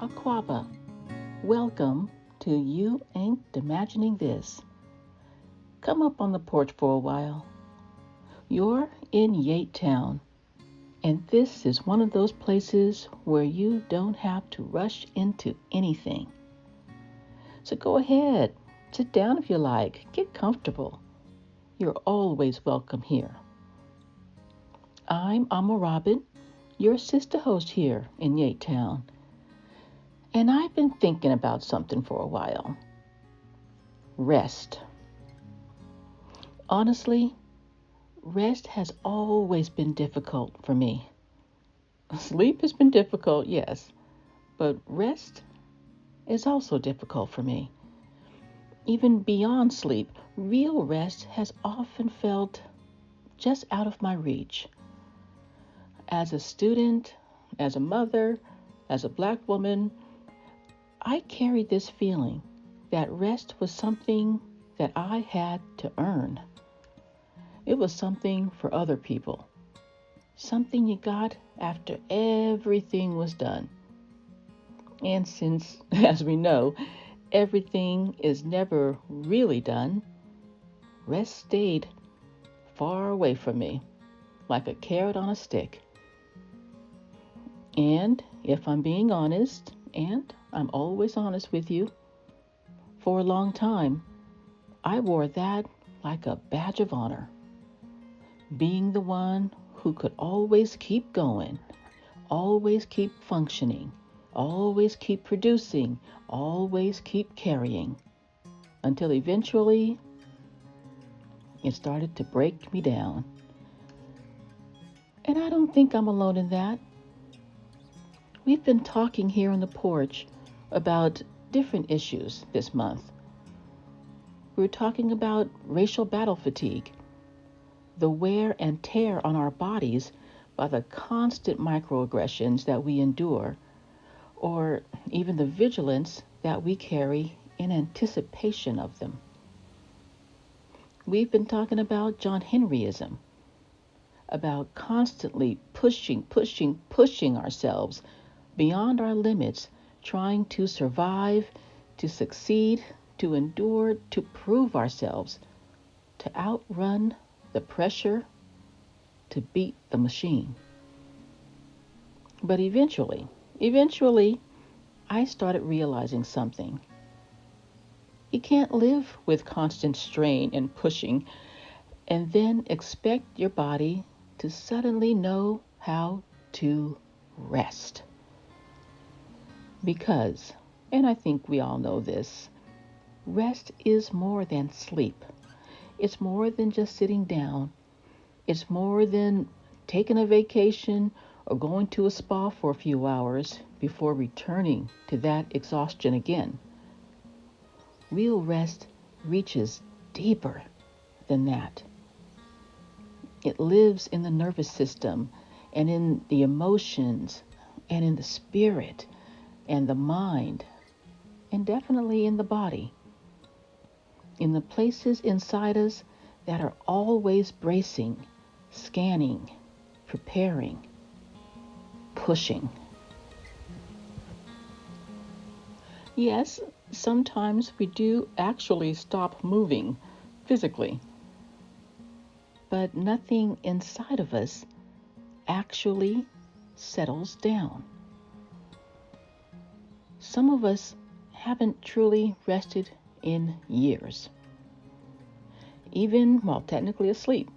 Aquaba, welcome to You Ain't Imagining This. Come up on the porch for a while. You're in YAIT Town, and this is one of those places where you don't have to rush into anything. So go ahead, sit down if you like, get comfortable. You're always welcome here. I'm Amma Robin, your sister host here in YAIT Town. And I've been thinking about something for a while. Rest. Honestly, rest has always been difficult for me. Sleep has been difficult, yes, but rest is also difficult for me. Even beyond sleep, real rest has often felt just out of my reach. As a student, as a mother, as a Black woman, I carried this feeling that rest was something that I had to earn. It was something for other people, something you got after everything was done. And since, as we know, everything is never really done, rest stayed far away from me, like a carrot on a stick. And if I'm being honest, and I'm always honest with you, for a long time, I wore that like a badge of honor. Being the one who could always keep going, always keep functioning, always keep producing, always keep carrying, until eventually it started to break me down. And I don't think I'm alone in that. We've been talking here on the porch about different issues this month. We're talking about racial battle fatigue, the wear and tear on our bodies by the constant microaggressions that we endure, or even the vigilance that we carry in anticipation of them. We've been talking about John Henryism, about constantly pushing ourselves beyond our limits, trying to survive, to succeed, to endure, to prove ourselves, to outrun the pressure, to beat the machine. But eventually, I started realizing something. You can't live with constant strain and pushing and then expect your body to suddenly know how to rest. Because, and I think we all know this, rest is more than sleep. It's more than just sitting down. It's more than taking a vacation or going to a spa for a few hours before returning to that exhaustion again. Real rest reaches deeper than that. It lives in the nervous system and in the emotions and in the spirit and the mind, and definitely in the body, in the places inside us that are always bracing, scanning, preparing, pushing. Yes, sometimes we do actually stop moving physically, but nothing inside of us actually settles down. Some of us haven't truly rested in years, even while technically asleep.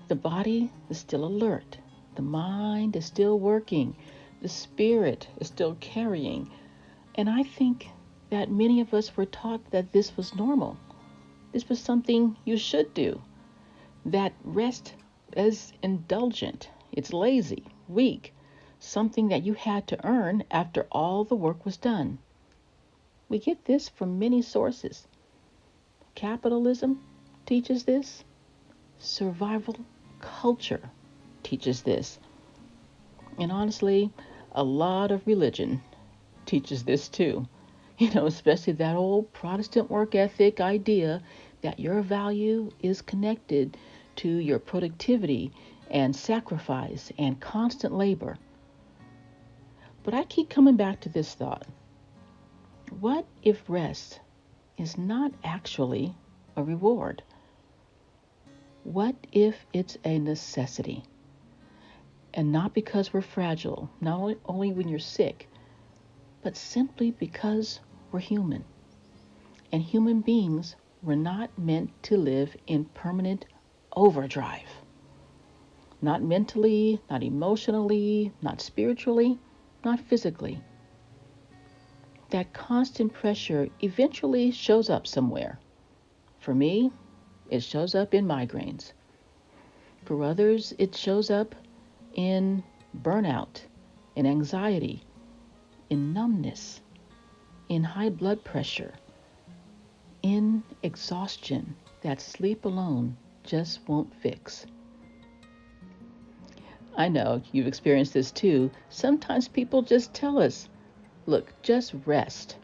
The body is still alert, the mind is still working, the spirit is still carrying, and I think that many of us were taught that this was normal. This was something you should do, that rest is indulgent, it's lazy, weak, something that you had to earn after all the work was done. We get this from many sources. Capitalism teaches this. Survival culture teaches this. And honestly, a lot of religion teaches this too. Especially that old Protestant work ethic idea that your value is connected to your productivity and sacrifice and constant labor. But I keep coming back to this thought. What if rest is not actually a reward? What if it's a necessity? And not because we're fragile, not only when you're sick, but simply because we're human. And human beings were not meant to live in permanent overdrive. Not mentally, not emotionally, not spiritually, not physically. That constant pressure eventually shows up somewhere. For me, it shows up in migraines. For others, it shows up in burnout, in anxiety, in numbness, in high blood pressure, in exhaustion that sleep alone just won't fix. I know you've experienced this too. Sometimes people just tell us, look, just rest.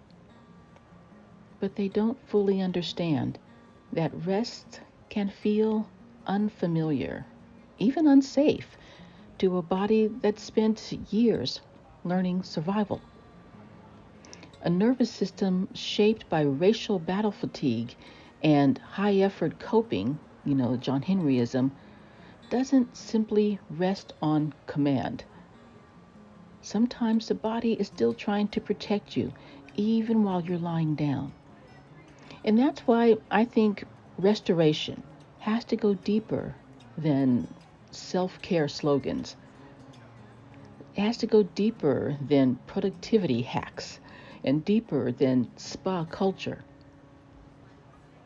But they don't fully understand that rest can feel unfamiliar, even unsafe, to a body that spent years learning survival. A nervous system shaped by racial battle fatigue and high effort coping, John Henryism, doesn't simply rest on command. Sometimes the body is still trying to protect you, even while you're lying down. And that's why I think restoration has to go deeper than self-care slogans. It has to go deeper than productivity hacks and deeper than spa culture.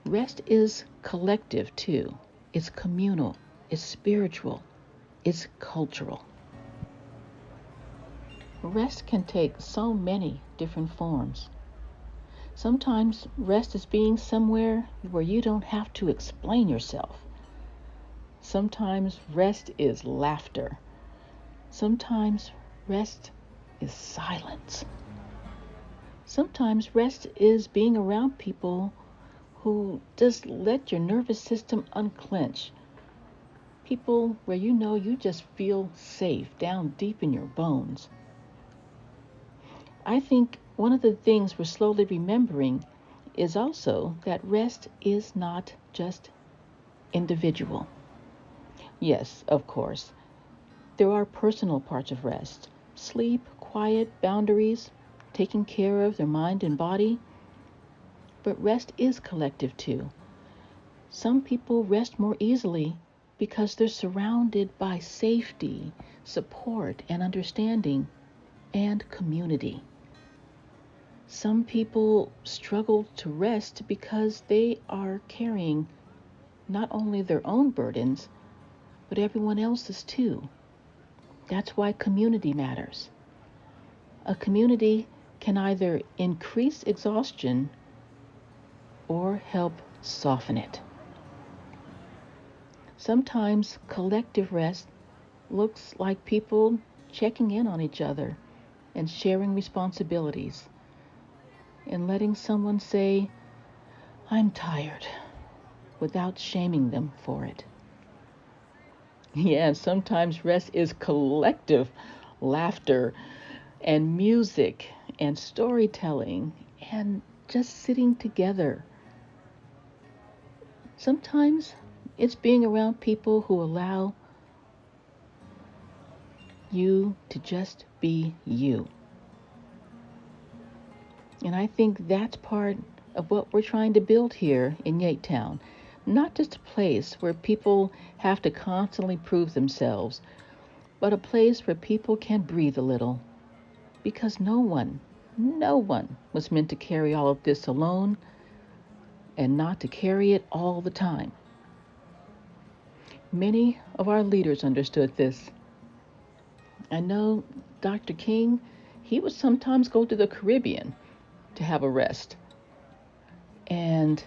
Rest is collective too. It's communal. It's spiritual. It's cultural. Rest can take so many different forms. Sometimes rest is being somewhere where you don't have to explain yourself. Sometimes rest is laughter. Sometimes rest is silence. Sometimes rest is being around people who just let your nervous system unclench. People where you just feel safe down deep in your bones. I think one of the things we're slowly remembering is also that rest is not just individual. Yes, of course, there are personal parts of rest. Sleep, quiet, boundaries, taking care of their mind and body. But rest is collective too. Some people rest more easily because they're surrounded by safety, support, and understanding, and community. Some people struggle to rest because they are carrying not only their own burdens, but everyone else's too. That's why community matters. A community can either increase exhaustion or help soften it. Sometimes collective rest looks like people checking in on each other and sharing responsibilities and letting someone say, "I'm tired," without shaming them for it. Yeah, sometimes rest is collective laughter and music and storytelling and just sitting together. Sometimes it's being around people who allow you to just be you. And I think that's part of what we're trying to build here in YAIT Town. Not just a place where people have to constantly prove themselves, but a place where people can breathe a little. Because no one was meant to carry all of this alone and not to carry it all the time. Many of our leaders understood this. I know Dr. King, he would sometimes go to the Caribbean to have a rest. And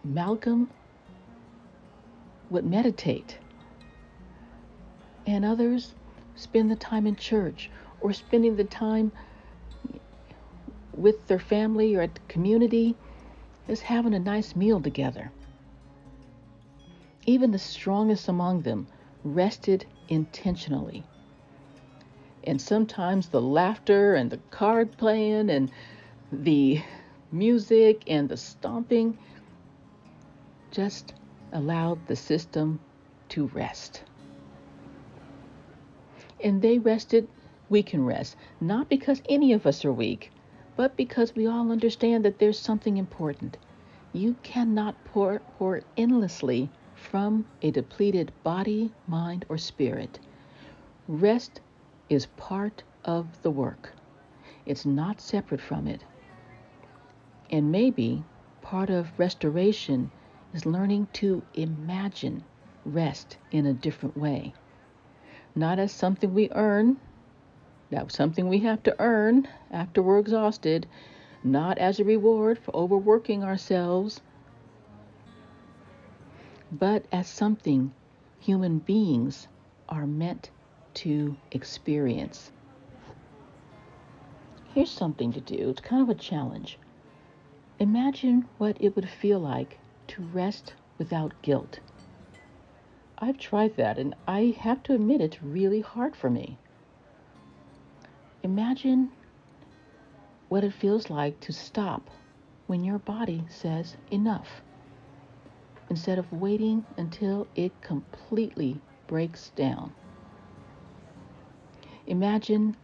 Malcolm would meditate. And others spend the time in church or spending the time with their family or at the community, just having a nice meal together. Even the strongest among them rested intentionally. And sometimes the laughter and the card playing and the music and the stomping just allowed the system to rest. And they rested, we can rest, not because any of us are weak, but because we all understand that there's something important. You cannot pour endlessly from a depleted body, mind, or spirit. Rest is part of the work. It's not separate from it. And maybe part of restoration is learning to imagine rest in a different way. Not as something we earn, that's something we have to earn after we're exhausted, not as a reward for overworking ourselves, but as something human beings are meant to experience. Here's something to do. It's kind of a challenge. Imagine what it would feel like to rest without guilt. I've tried that, and I have to admit it's really hard for me. Imagine what it feels like to stop when your body says enough, instead of waiting until it completely breaks down. Imagine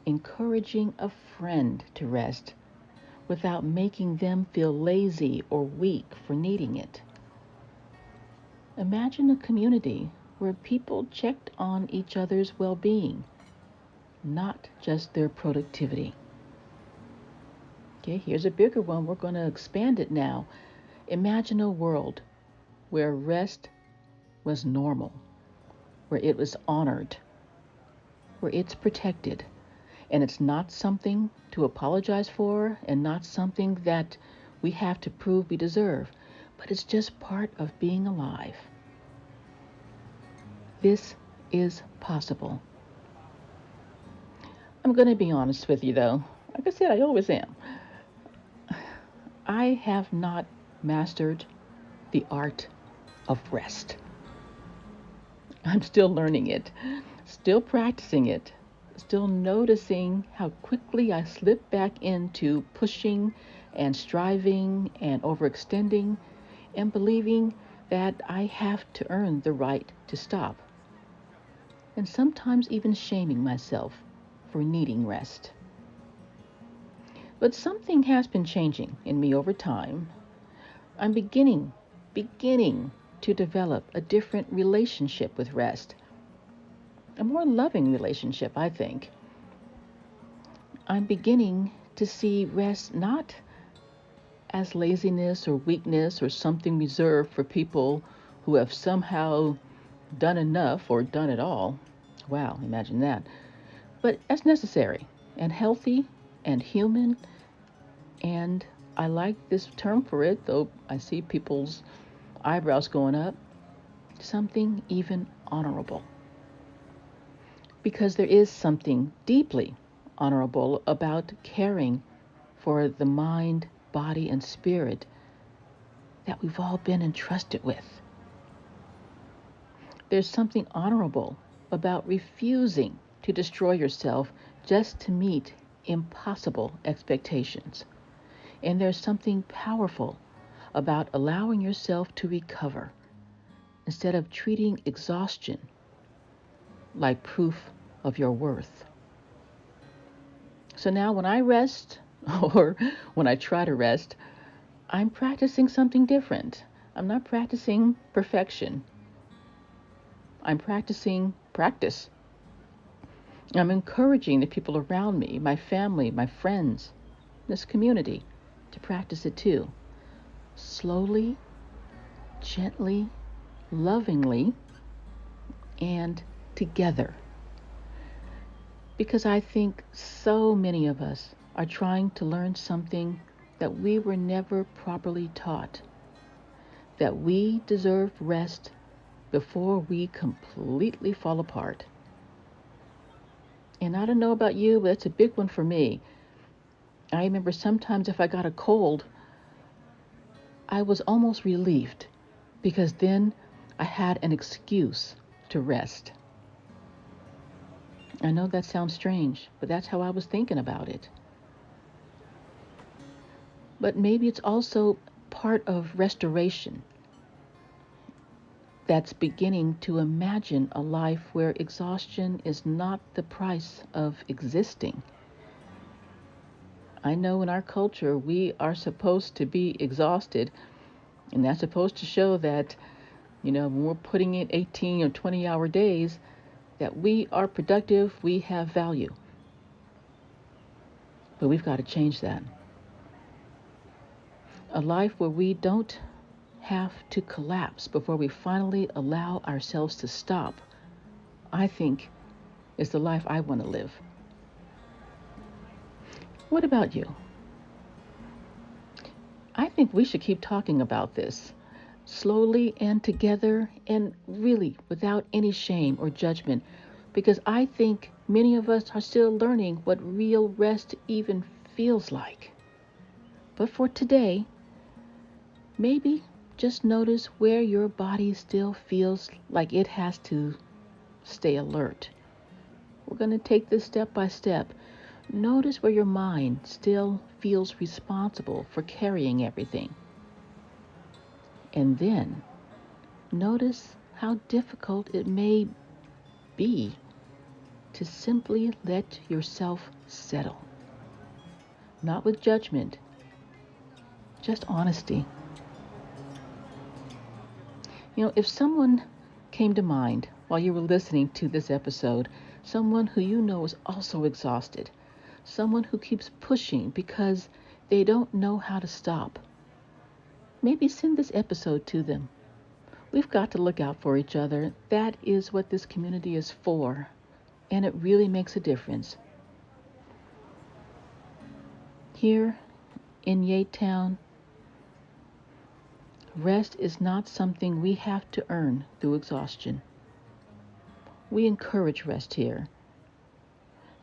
encouraging a friend to rest without making them feel lazy or weak for needing it. Imagine a community where people checked on each other's well-being, not just their productivity. Okay, here's a bigger one. We're going to expand it now. Imagine a world where rest was normal, where it was honored, where it's protected, and it's not something to apologize for and not something that we have to prove we deserve, but it's just part of being alive. This is possible. I'm going to be honest with you, though. Like I said, I always am. I have not mastered the art of rest. I'm still learning it, still practicing it, still noticing how quickly I slip back into pushing and striving and overextending and believing that I have to earn the right to stop. And sometimes even shaming myself for needing rest. But something has been changing in me over time. I'm beginning to develop a different relationship with rest. A more loving relationship, I think. I'm beginning to see rest not as laziness or weakness or something reserved for people who have somehow done enough or done it all. Wow, imagine that. But as necessary and healthy and human, and I like this term for it, though I see people's eyebrows going up, something even honorable. Because there is something deeply honorable about caring for the mind, body, and spirit that we've all been entrusted with. There's something honorable about refusing to destroy yourself just to meet impossible expectations. And there's something powerful about allowing yourself to recover instead of treating exhaustion like proof of your worth. So now when I rest, or when I try to rest, I'm practicing something different. I'm not practicing perfection. I'm practicing practice. I'm encouraging the people around me, my family, my friends, this community, to practice it too. Slowly, gently, lovingly, and together. Because I think so many of us are trying to learn something that we were never properly taught. That we deserve rest before we completely fall apart. And I don't know about you, but it's a big one for me. I remember sometimes if I got a cold, I was almost relieved because then I had an excuse to rest. I know that sounds strange, but that's how I was thinking about it. But maybe it's also part of restoration that's beginning to imagine a life where exhaustion is not the price of existing. I know in our culture we are supposed to be exhausted, and that's supposed to show that, when we're putting in 18 or 20-hour days, that we are productive, we have value. But we've got to change that. A life where we don't have to collapse before we finally allow ourselves to stop, I think, is the life I want to live. What about you? I think we should keep talking about this slowly and together and really without any shame or judgment, because I think many of us are still learning what real rest even feels like. But for today, maybe just notice where your body still feels like it has to stay alert. We're going to take this step by step. Notice where your mind still feels responsible for carrying everything. And then notice how difficult it may be to simply let yourself settle. Not with judgment, just honesty. If someone came to mind while you were listening to this episode, someone who you know is also exhausted, someone who keeps pushing because they don't know how to stop, maybe send this episode to them. We've got to look out for each other. That is what this community is for, and it really makes a difference. Here in YAIT Town, rest is not something we have to earn through exhaustion. We encourage rest here,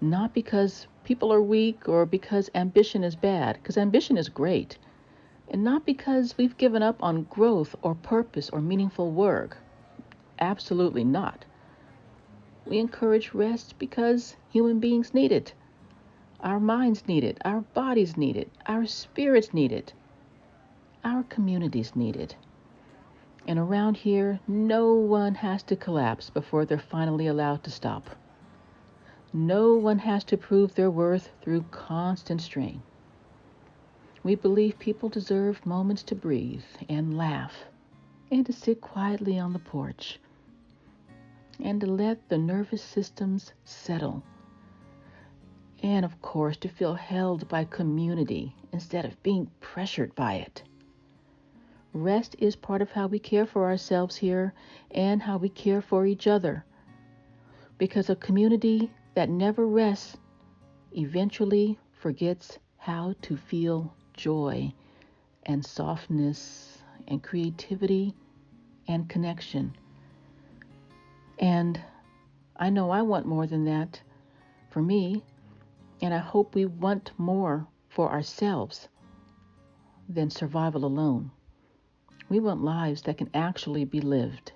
not because people are weak or because ambition is bad, because ambition is great, and not because we've given up on growth or purpose or meaningful work. Absolutely not. We encourage rest because human beings need it. Our minds need it. Our bodies need it. Our spirits need it. Our communities need it. And around here, no one has to collapse before they're finally allowed to stop. No one has to prove their worth through constant strain. We believe people deserve moments to breathe and laugh and to sit quietly on the porch and to let the nervous systems settle. And of course, to feel held by community instead of being pressured by it. Rest is part of how we care for ourselves here and how we care for each other. Because a community that never rests eventually forgets how to feel joy and softness and creativity and connection. And I know I want more than that for me, and I hope we want more for ourselves than survival alone. We want lives that can actually be lived.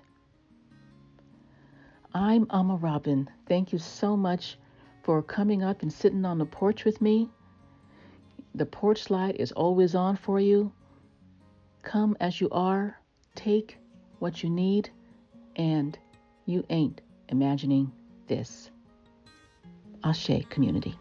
I'm Amma Robin. Thank you so much for coming up and sitting on the porch with me. The porch light is always on for you. Come as you are, take what you need, and you ain't imagining this. Ashe, community.